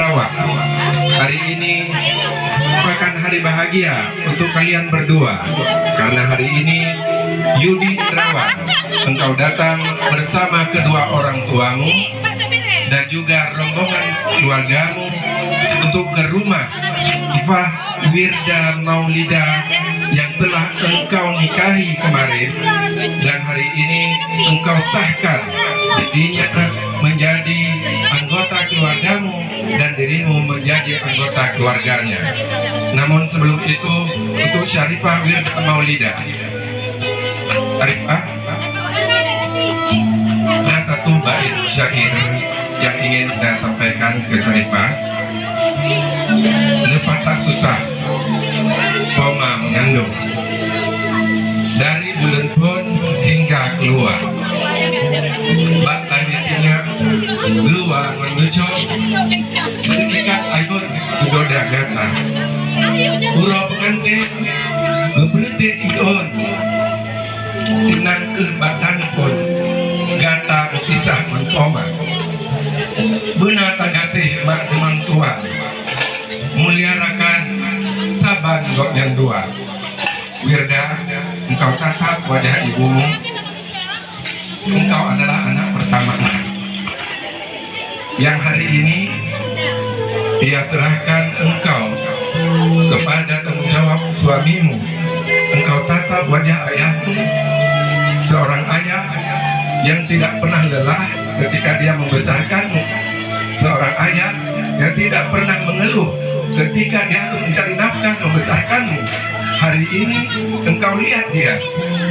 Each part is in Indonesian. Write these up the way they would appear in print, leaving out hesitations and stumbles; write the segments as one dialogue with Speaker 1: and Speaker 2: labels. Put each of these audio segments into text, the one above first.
Speaker 1: Indrawa. Hari ini merupakan hari bahagia untuk kalian berdua, karena hari ini Yudi Indrawa, engkau datang bersama kedua orang tuamu dan juga rombongan keluargamu untuk ke rumah Ifah Wirda Maulida yang telah engkau nikahi kemarin, dan hari ini engkau sahkan dirinya menjadi anggota keluargamu dan dirimu menjadi anggota keluarganya. Namun sebelum itu, untuk Syarifah Wirda Maulida, Syarifah, ada satu bait syair yang ingin saya sampaikan ke Syarifah. Lepatlah susah, koma mengandung, dari bulan pun hingga keluar. Batang isinya dua menuju bersikat aibun sudoda gata. Uro pengantin ngeberede ikon, sinan ke batang pun gata pisah mengkoma. Benar tagasih mak demang tua, muliarakan saban gok yang dua. Wirda, engkau tatap wajah ibumu. Engkau adalah anak pertama yang hari ini dia serahkan engkau kepada tanggung jawab suamimu. Engkau tatap wajah ayahmu, seorang ayah yang tidak pernah lelah ketika dia membesarkanmu, seorang ayah yang tidak pernah mengeluh ketika dia harus mencari nafkah membesarkanmu. Hari ini engkau lihat dia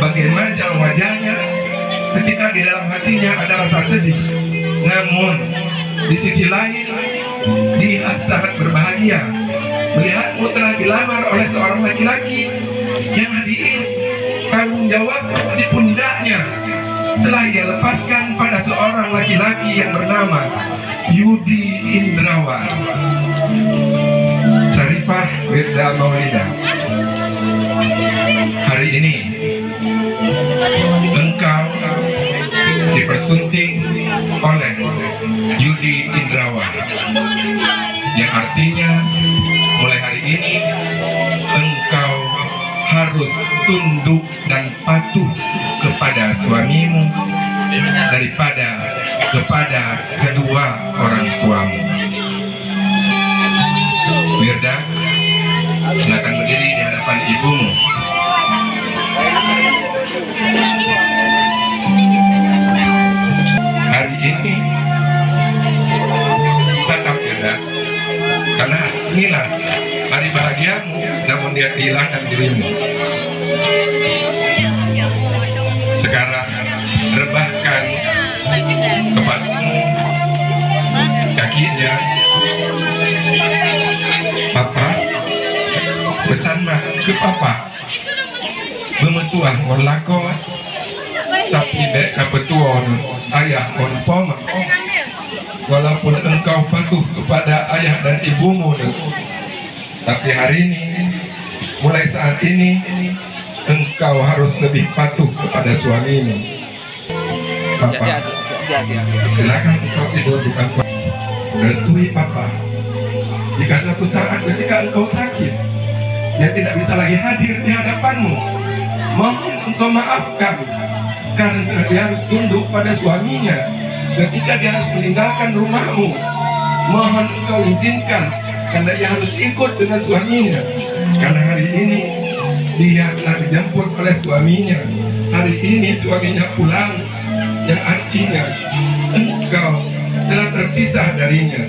Speaker 1: bagaimana jalan wajahnya ketika di dalam hatinya ada rasa sedih. Namun di sisi lain dia sangat berbahagia melihatmu telah dilamar oleh seorang laki-laki yang hari ini tanggung jawab di pundaknya telah ia lepaskan pada seorang laki-laki yang bernama Yudi Indrawa. Syarifah Wirda Maulida, hari ini engkau dipersunting oleh Yudi Indrawa, yang artinya mulai hari ini engkau harus tunduk dan patuh kepada suamimu daripada kepada kedua orang tuamu. Wirda, silakan berdiri di hadapan ibumu. Hari ini tetap Wirda, karena inilah hari bahagiamu, namun dia hilangkan dirimu. Sekarang rebahkan kepalamu, kakinya. Papa, pesan mah ke papa, bemetuah orlako, tapi dek kepetuan ayah on poma. Walaupun engkau patuh kepada ayah dan ibumu, tapi hari ini, mulai saat ini, engkau harus lebih patuh kepada suamimu. Papa, silakan engkau tidur di tempat. Restui papa. Jika suatu saat ketika engkau sakit, dia tidak bisa lagi hadir di hadapanmu, mohon engkau maafkan, karena dia harus tunduk pada suaminya. Ketika dia harus meninggalkan rumahmu, mohon engkau izinkan, karena dia harus ikut dengan suaminya. Karena hari ini dia telah dijemput oleh suaminya. Hari ini suaminya pulang, yang artinya engkau telah terpisah darinya.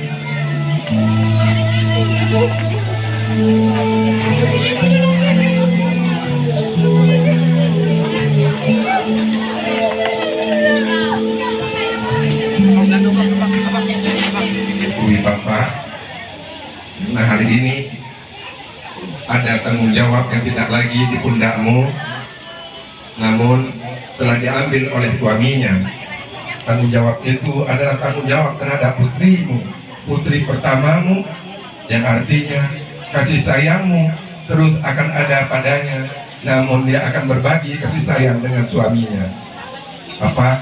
Speaker 1: Papa, nah hari ini ada tanggung jawab yang tidak lagi di pundakmu, namun telah diambil oleh suaminya. Tanggung jawab itu adalah tanggung jawab terhadap putrimu, putri pertamamu, yang artinya kasih sayangmu terus akan ada padanya, namun dia akan berbagi kasih sayang dengan suaminya. Papa,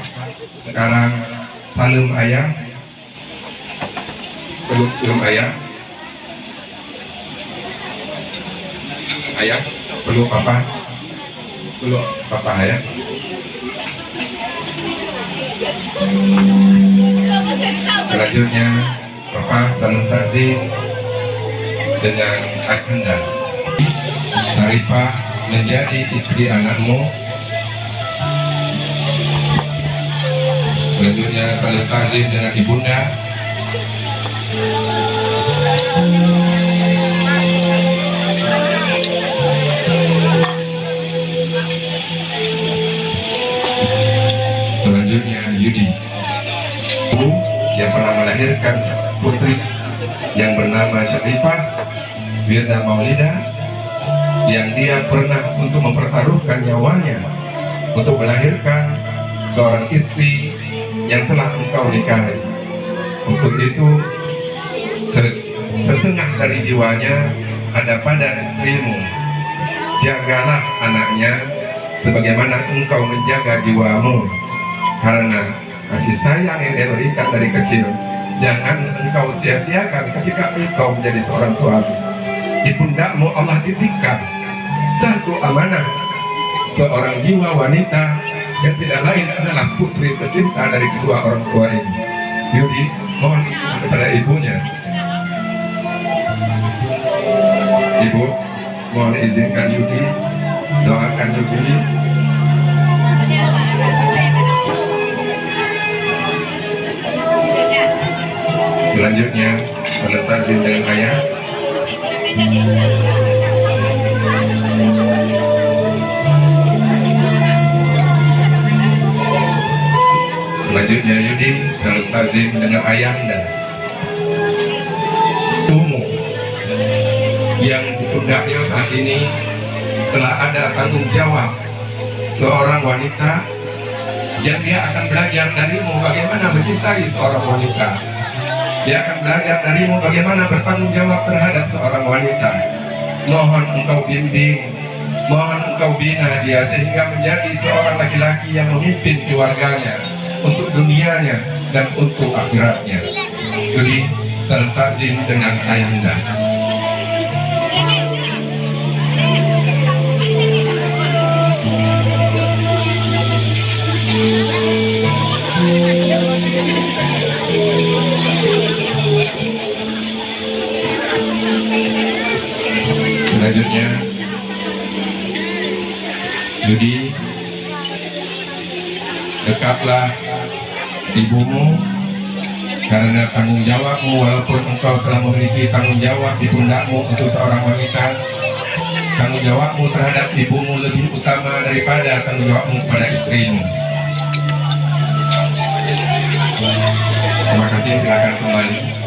Speaker 1: sekarang salam ayah belum ayah. Ayah, peluk papa. Peluk papa ayah. Selanjutnya, papa salam takziah dengan Akanda. Sarifah menjadi istri anakmu. Selanjutnya, salam takziah dengan ibunda. Selanjutnya, Yudi yang pernah melahirkan putri yang bernama Syarifah Wirda Maulida, yang dia pernah untuk mempertaruhkan nyawanya untuk melahirkan seorang istri yang telah engkau nikahi. Untuk itu setengah dari jiwanya ada pada istrimu. Jagalah anaknya sebagaimana engkau menjaga jiwamu, karena kasih sayang yang dia berikan dari kecil jangan engkau sia-siakan ketika engkau menjadi seorang suami. Di pundakmu Allah titipkan satu amanah, seorang jiwa wanita yang tidak lain adalah putri tercinta dari kedua orang tua ini. Yudi, mohon kepada ibunya. Ibu, mohon izinkan Yudi, doakan Yudi. Selanjutnya, salam takziah dengan ayah. Selanjutnya, Yudi, salam takziah dengan ayahanda. Tumu yang di pundaknya saat ini telah ada tanggung jawab seorang wanita yang dia akan belajar darimu bagaimana mencintai seorang wanita. Dia akan belajar darimu bagaimana bertanggung jawab terhadap seorang wanita. Mohon engkau bimbing, mohon engkau bina dia sehingga menjadi seorang laki-laki yang memimpin keluarganya untuk dunianya dan untuk akhiratnya. Jadi salam takziah dengan ayahanda. Selanjutnya, Yudi, dekatlah ibumu karena tanggung jawabmu, walaupun engkau telah memiliki tanggung jawab di pundakmu untuk seorang wanita, tanggung jawabmu terhadap ibumu lebih utama daripada tanggung jawabmu kepada istrimu. Terima kasih, silakan kembali.